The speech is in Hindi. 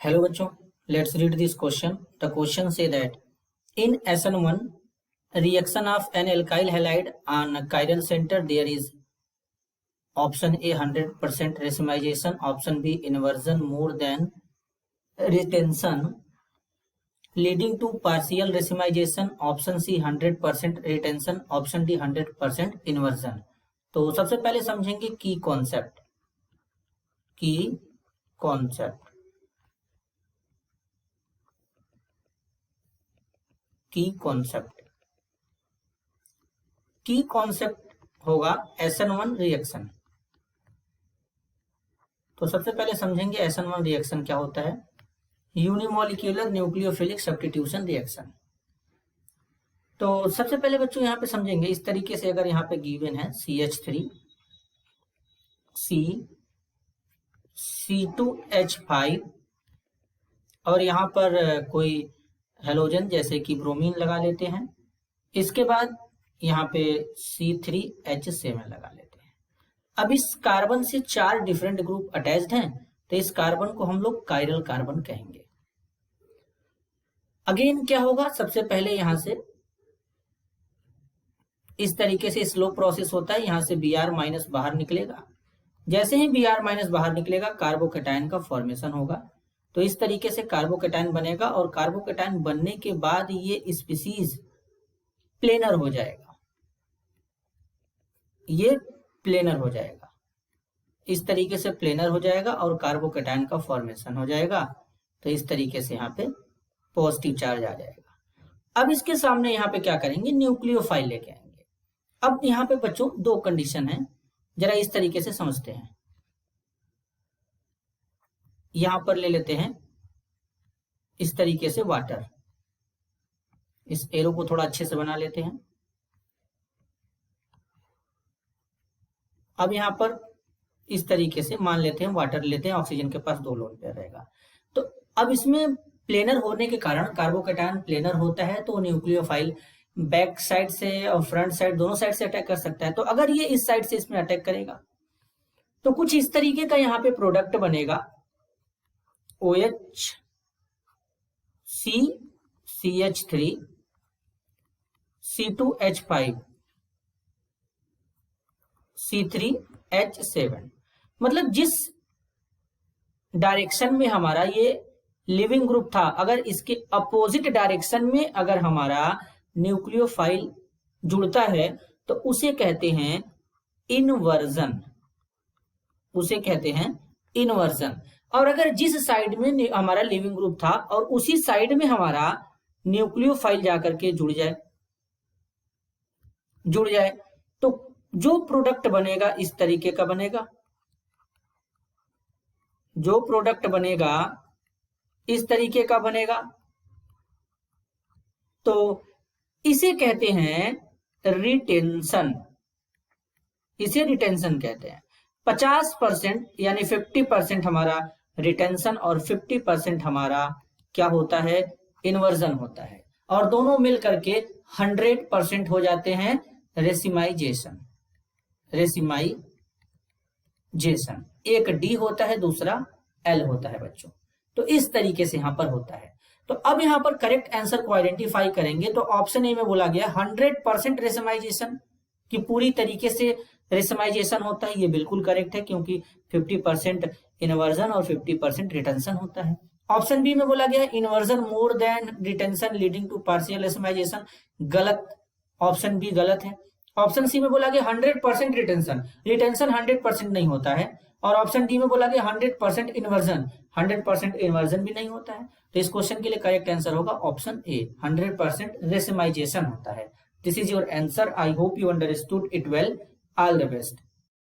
Hello bachcho, let's read this question. The question say that in SN1 reaction of an alkyl halide on chiral center there is option A 100% racemization, option B inversion more than retention leading to partial racemization, option C 100% retention, option D 100% inversion. तो सबसे पहले समझेंगे की कॉन्सेप्ट की कॉन्सेप्ट होगा SN1 रिएक्शन। तो सबसे पहले समझेंगे SN1 रिएक्शन क्या होता है। Unimolecular nucleophilic substitution reaction. तो सबसे पहले बच्चों यहाँ पे समझेंगे इस तरीके से, अगर यहाँ पे गिवन है CH3 C2H5 और यहाँ पर कोई हेलोजन जैसे कि ब्रोमीन लगा लेते हैं, इसके बाद यहाँ पे C3H7 लगा लेते हैं। अब इस कार्बन से 4 डिफरेंट ग्रुप अटैच्ड हैं, तो इस कार्बन को हम लोग कायरल कार्बन कहेंगे। अगेन क्या होगा, सबसे पहले यहां से इस तरीके से स्लो प्रोसेस होता है, यहां से Br- बाहर निकलेगा। जैसे ही Br- बाहर निकलेगा कार्बोकेटायन का फॉर्मेशन होगा। तो इस तरीके से कार्बोकेटायन बनेगा और कार्बोकेटायन बनने के बाद ये स्पीसीज प्लेनर हो जाएगा, ये प्लेनर हो जाएगा, इस तरीके से प्लेनर हो जाएगा और कार्बोकेटायन का फॉर्मेशन हो जाएगा। तो इस तरीके से यहाँ पे पॉजिटिव चार्ज आ जाएगा। अब इसके सामने यहाँ पे क्या करेंगे, न्यूक्लियोफाइल लेके आएंगे। अब यहाँ पे बच्चों 2 कंडीशन है, जरा इस तरीके से समझते हैं। यहां पर ले लेते हैं इस तरीके से वाटर, इस एरो को थोड़ा अच्छे से बना लेते हैं। अब यहां पर इस तरीके से मान लेते हैं वाटर लेते हैं, ऑक्सीजन के पास 2 लोन पेयर रहेगा। तो अब इसमें प्लेनर होने के कारण कार्बोकेटायन प्लेनर होता है, तो न्यूक्लियोफाइल बैक साइड से और फ्रंट साइड दोनों साइड से अटैक कर सकता है। तो अगर ये इस साइड से इसमें अटैक करेगा तो कुछ इस तरीके का यहाँ पे प्रोडक्ट बनेगा, OH CH3 C2H5 C3H7। मतलब जिस डायरेक्शन में हमारा ये लिविंग ग्रुप था, अगर इसके अपोजिट डायरेक्शन में अगर हमारा न्यूक्लियोफाइल जुड़ता है तो उसे कहते हैं इनवर्जन, और अगर जिस साइड में हमारा लिविंग ग्रुप था और उसी साइड में हमारा न्यूक्लियोफाइल जाकर के जुड़ जाए तो जो प्रोडक्ट बनेगा इस तरीके का बनेगा, जो प्रोडक्ट बनेगा इस तरीके का बनेगा। तो इसे कहते हैं रिटेंशन, इसे रिटेंशन कहते हैं। 50% यानी 50% हमारा रिटेंशन और 50% हमारा क्या होता है, इन्वर्जन होता है, और दोनों मिल करके 100% हो जाते हैं रेसिमाइजेशन। एक डी होता है, दूसरा एल होता है बच्चों। तो इस तरीके से यहां पर होता है। तो अब यहां पर करेक्ट आंसर को आइडेंटिफाई करेंगे तो ऑप्शन ए में बोला गया 100% रेसिमाइजेशन की पूरी तरीके से रेसिमाइजेशन होता है, ये बिल्कुल करेक्ट है, क्योंकि 50% इन्वर्जन और 50% रिटेंशन होता है। ऑप्शन बी में बोला गया inversion more than retention leading to partial racemization, गलत, ऑप्शन बी गलत है। ऑप्शन सी में बोला गया 100% रिटेंशन 100% नहीं होता है, और ऑप्शन डी में बोला गया 100% इन्वर्जन 100% इन्वर्जन भी नहीं होता है। तो इस क्वेश्चन के लिए करेक्ट आंसर होगा ऑप्शन ए, 100% रेसिमाइजेशन होता है। This is your answer. I hope you understood it well. All the best.